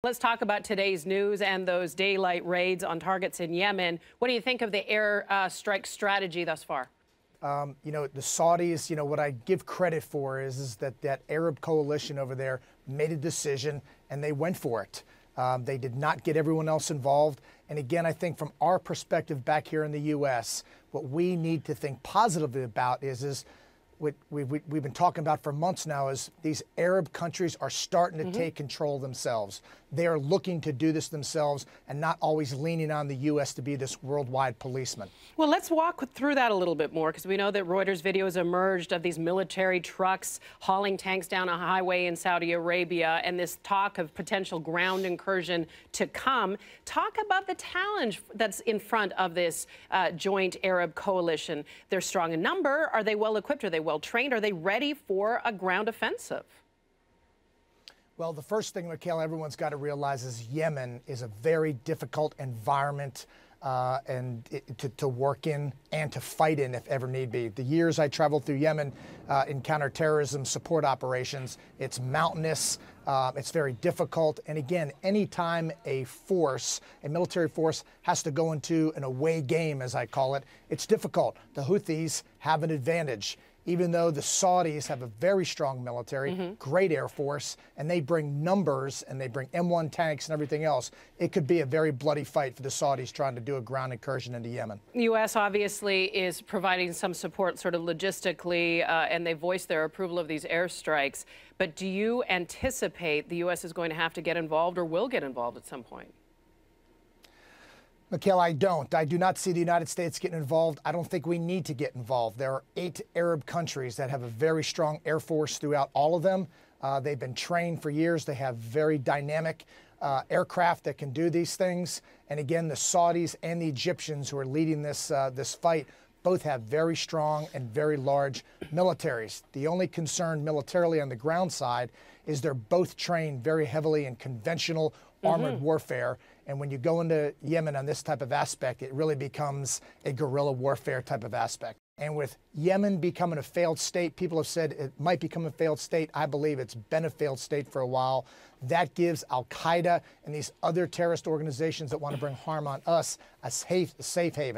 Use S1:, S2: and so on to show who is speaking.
S1: Let's talk about today's news and those daylight raids on targets in Yemen. What do you think of the air strike strategy thus far?
S2: The Saudis, what I give credit for is that Arab coalition over there made a decision and they went for it. They did not get everyone else involved. And again, I think from our perspective back here in the U.S., what we need to think positively about is what we've been talking about for months now is these Arab countries are starting to take control themselves. They are looking to do this themselves and not always leaning on the U.S. to be this worldwide policeman.
S1: Well, let's walk through that a little bit more, because we know that Reuters videos emerged of these military trucks hauling tanks down a highway in Saudi Arabia and this talk of potential ground incursion to come. Talk about the challenge that's in front of this joint Arab coalition. They're strong in number. Are they well equipped? Are they well trained? Are they ready for a ground offensive?
S2: Well, the first thing, Michaela, everyone's got to realize is Yemen is a very difficult environment to work in and to fight in if ever need be. The years I traveled through Yemen in counterterrorism support operations, it's mountainous, it's very difficult. And again, anytime a military force has to go into an away game, as I call it, it's difficult. The Houthis have an advantage. Even though the Saudis have a very strong military, great air force, and they bring numbers and they bring M1 tanks and everything else, it could be a very bloody fight for the Saudis trying to do a ground incursion into Yemen.
S1: The U.S. obviously is providing some support sort of logistically, and they voiced their approval of these airstrikes. But do you anticipate the U.S. is going to have to get involved or will get involved at some point?
S2: Michaela, I don't. I do not see the United States getting involved. I don't think we need to get involved. There are 8 Arab countries that have a very strong air force throughout all of them. They've been trained for years. They have very dynamic aircraft that can do these things. And again, the Saudis and the Egyptians who are leading this fight both have very strong and very large militaries. The only concern militarily on the ground side is they're both trained very heavily in conventional armored warfare. And when you go into Yemen on this type of aspect, it really becomes a guerrilla warfare type of aspect. And with Yemen becoming a failed state, people have said it might become a failed state. I believe it's been a failed state for a while. That gives Al-Qaeda and these other terrorist organizations that want to bring harm on us a safe haven.